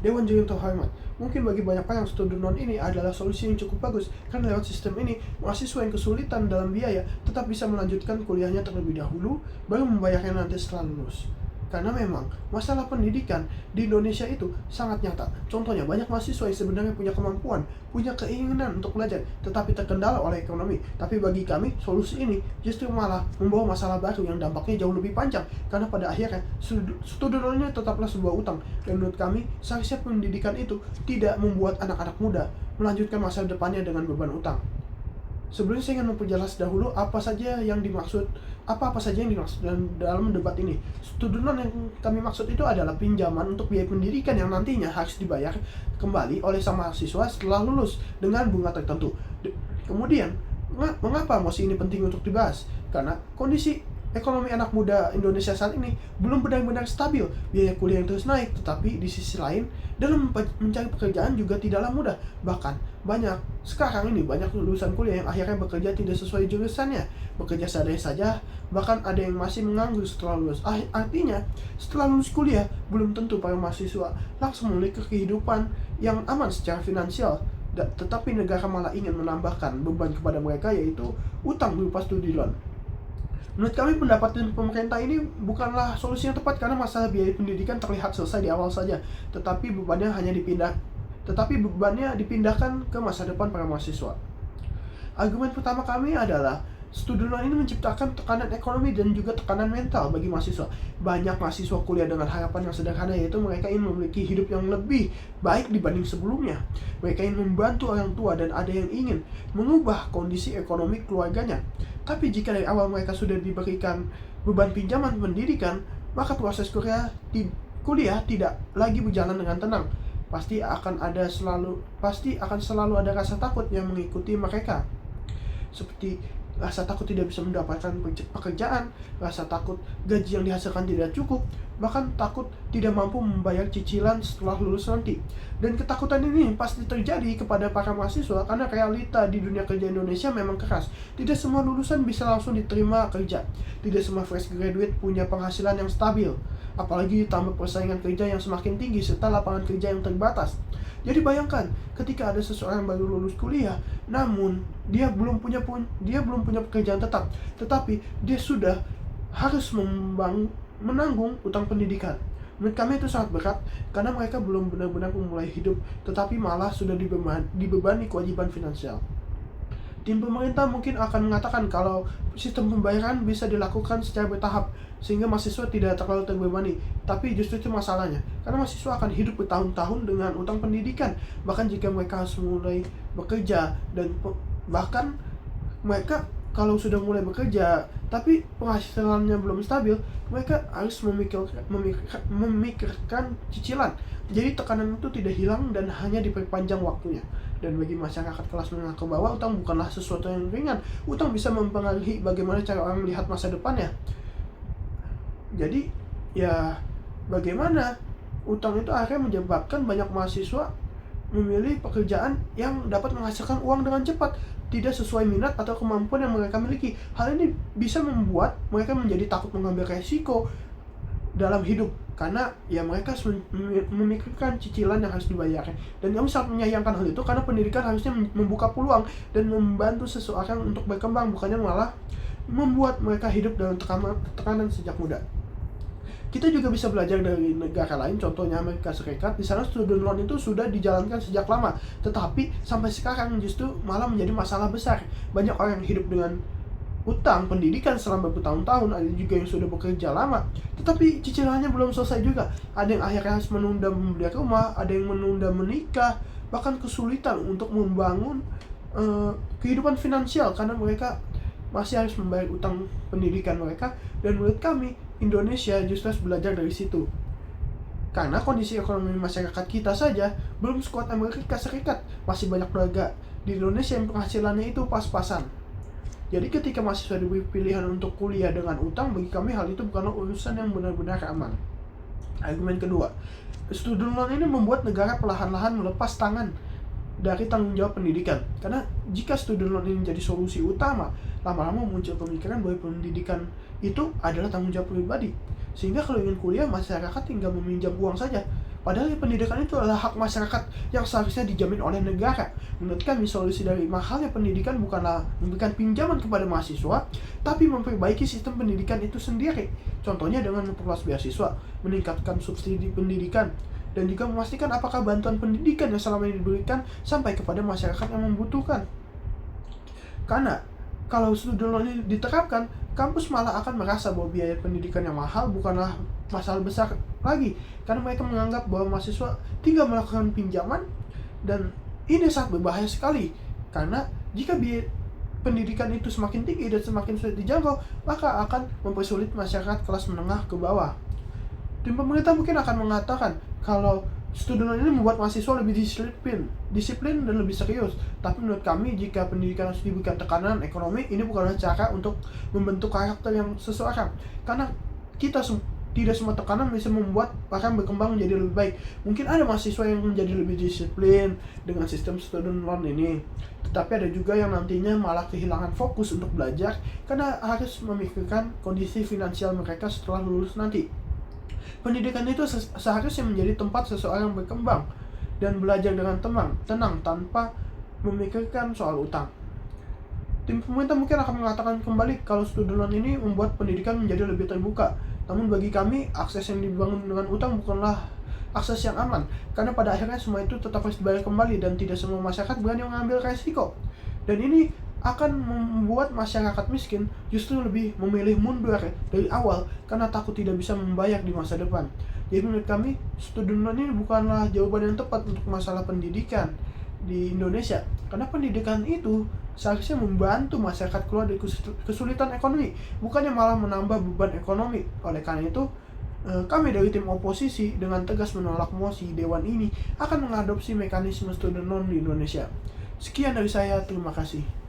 Dewan Juri yang terhormat, mungkin bagi banyak orang student loan ini adalah solusi yang cukup bagus karena lewat sistem ini, mahasiswa yang kesulitan dalam biaya tetap bisa melanjutkan kuliahnya terlebih dahulu, baru membayarnya nanti setelah lulus. Karena memang masalah pendidikan di Indonesia itu sangat nyata. Contohnya banyak mahasiswa yang sebenarnya punya kemampuan, punya keinginan untuk belajar, tetapi terkendala oleh ekonomi. Tapi bagi kami, solusi ini justru malah membawa masalah baru yang dampaknya jauh lebih panjang. Karena pada akhirnya, student loan-nya tetaplah sebuah utang. Dan menurut kami, seharusnya pendidikan itu tidak membuat anak-anak muda melanjutkan masa depannya dengan beban utang. Sebelumnya saya ingin memperjelas dahulu apa saja yang dimaksud dalam debat ini. Student loan yang kami maksud itu adalah pinjaman untuk biaya pendidikan yang nantinya harus dibayar kembali oleh sang mahasiswa setelah lulus dengan bunga tertentu. Kemudian, mengapa mosi ini penting untuk dibahas? Karena kondisi ekonomi anak muda Indonesia saat ini belum benar-benar stabil. Biaya kuliah yang terus naik, tetapi di sisi lain dalam mencari pekerjaan juga tidaklah mudah. Bahkan sekarang ini banyak lulusan kuliah yang akhirnya bekerja tidak sesuai jurusannya, bekerja seadanya saja, bahkan ada yang masih menganggur setelah lulus. Artinya, setelah lulus kuliah belum tentu para mahasiswa langsung memiliki kehidupan yang aman secara finansial. Tetapi negara malah ingin menambahkan beban kepada mereka, yaitu utang berupa studi loan. Menurut kami, pendapat pemerintah ini bukanlah solusi yang tepat karena masalah biaya pendidikan terlihat selesai di awal saja, tetapi bebannya dipindahkan ke masa depan para mahasiswa. Argumen pertama kami adalah student loan ini menciptakan tekanan ekonomi dan juga tekanan mental bagi mahasiswa. Banyak mahasiswa kuliah dengan harapan yang sederhana, yaitu mereka ingin memiliki hidup yang lebih baik dibanding sebelumnya. Mereka ingin membantu orang tua dan ada yang ingin mengubah kondisi ekonomi keluarganya. Tapi jika dari awal mereka sudah diberikan beban pinjaman pendidikan, maka proses kuliah tidak lagi berjalan dengan tenang. Pasti akan selalu ada rasa takut yang mengikuti mereka. Seperti rasa takut tidak bisa mendapatkan pekerjaan, rasa takut gaji yang dihasilkan tidak cukup, bahkan takut tidak mampu membayar cicilan setelah lulus nanti. Dan ketakutan ini pasti terjadi kepada para mahasiswa karena realita di dunia kerja Indonesia memang keras. Tidak semua lulusan bisa langsung diterima kerja. Tidak semua fresh graduate punya penghasilan yang stabil. Apalagi ditambah persaingan kerja yang semakin tinggi serta lapangan kerja yang terbatas. Jadi bayangkan, ketika ada seseorang baru lulus kuliah, namun dia belum punya pekerjaan tetap, tetapi dia sudah harus menanggung utang pendidikan. Menurut kami itu sangat berat, karena mereka belum benar-benar memulai hidup, tetapi malah sudah dibebani kewajiban finansial. Tim pemerintah mungkin akan mengatakan kalau sistem pembayaran bisa dilakukan secara bertahap, sehingga mahasiswa tidak terlalu terbebani. Tapi justru itu masalahnya, karena mahasiswa akan hidup bertahun-tahun dengan utang pendidikan. Bahkan jika mereka harus mulai bekerja, dan bahkan mereka kalau sudah mulai bekerja, tapi penghasilannya belum stabil, mereka harus memikirkan cicilan. Jadi tekanan itu tidak hilang dan hanya diperpanjang waktunya. Dan bagi masyarakat kelas menengah ke bawah, utang bukanlah sesuatu yang ringan. Utang bisa mempengaruhi bagaimana cara orang melihat masa depannya. Jadi, ya bagaimana utang itu akhirnya menyebabkan banyak mahasiswa memilih pekerjaan yang dapat menghasilkan uang dengan cepat, tidak sesuai minat atau kemampuan yang mereka miliki. Hal ini bisa membuat mereka menjadi takut mengambil resiko dalam hidup, karena ya mereka memikirkan cicilan yang harus dibayar. Dan kami sangat menyayangkan hal itu, karena pendidikan harusnya membuka peluang dan membantu seseorang untuk berkembang, bukannya malah membuat mereka hidup dalam tekanan sejak muda. Kita juga bisa belajar dari negara lain, contohnya Amerika Serikat. Di sana student loan itu sudah dijalankan sejak lama, tetapi sampai sekarang justru malah menjadi masalah besar. Banyak orang yang hidup dengan utang pendidikan selama bertahun-tahun, ada juga yang sudah bekerja lama, tetapi cicilannya belum selesai juga. Ada yang akhirnya harus menunda membeli rumah, ada yang menunda menikah, bahkan kesulitan untuk membangun kehidupan finansial karena mereka masih harus membayar utang pendidikan mereka. Dan menurut kami, Indonesia justru harus belajar dari situ. Karena kondisi ekonomi masyarakat kita saja belum sekuat Amerika Serikat. Masih banyak keluarga di Indonesia yang penghasilannya itu pas-pasan. Jadi ketika mahasiswa diberi pilihan untuk kuliah dengan utang, bagi kami hal itu bukanlah urusan yang benar-benar aman. Argumen kedua, student loan ini membuat negara perlahan-lahan melepas tangan dari tanggung jawab pendidikan. Karena jika student loan ini menjadi solusi utama, lama-lama muncul pemikiran bahwa pendidikan itu adalah tanggung jawab pribadi. Sehingga kalau ingin kuliah, masyarakat tinggal meminjam uang saja. Padahal pendidikan itu adalah hak masyarakat yang seharusnya dijamin oleh negara. Menurut kami, solusi dari mahalnya pendidikan bukanlah memberikan pinjaman kepada mahasiswa, tapi memperbaiki sistem pendidikan itu sendiri. Contohnya dengan memperluas beasiswa, meningkatkan subsidi pendidikan, dan juga memastikan apakah bantuan pendidikan yang selama ini diberikan sampai kepada masyarakat yang membutuhkan. Karena kalau student loan ini diterapkan, kampus malah akan merasa bahwa biaya pendidikan yang mahal bukanlah masalah besar lagi, karena mereka menganggap bahwa mahasiswa tinggal melakukan pinjaman, dan ini sangat berbahaya sekali. Karena jika biaya pendidikan itu semakin tinggi dan semakin sulit dijangkau, maka akan mempersulit masyarakat kelas menengah ke bawah. Tim pemerintah mungkin akan mengatakan kalau student loan ini membuat mahasiswa lebih disiplin dan lebih serius. Tapi menurut kami, jika pendidikan harus diberikan tekanan ekonomi, ini bukanlah cara untuk membentuk karakter yang seseorang. Karena tidak semua tekanan bisa membuat orang berkembang menjadi lebih baik. Mungkin ada mahasiswa yang menjadi lebih disiplin dengan sistem student loan ini, tetapi ada juga yang nantinya malah kehilangan fokus untuk belajar karena harus memikirkan kondisi finansial mereka setelah lulus nanti. Pendidikan itu seharusnya menjadi tempat seseorang berkembang dan belajar dengan tenang tanpa memikirkan soal utang. Tim pemerintah mungkin akan mengatakan kembali kalau student loan ini membuat pendidikan menjadi lebih terbuka. Namun bagi kami, akses yang dibangun dengan utang bukanlah akses yang aman, karena pada akhirnya semua itu tetap harus dibayar kembali dan tidak semua masyarakat berani mengambil resiko. Dan ini akan membuat masyarakat miskin justru lebih memilih mundur dari awal karena takut tidak bisa membayar di masa depan. Jadi menurut kami, student loan ini bukanlah jawaban yang tepat untuk masalah pendidikan di Indonesia, karena pendidikan itu seharusnya membantu masyarakat keluar dari kesulitan ekonomi, bukannya malah menambah beban ekonomi. Oleh karena itu, kami dari tim oposisi dengan tegas menolak mosi Dewan ini akan mengadopsi mekanisme student loan di Indonesia. Sekian dari saya, terima kasih.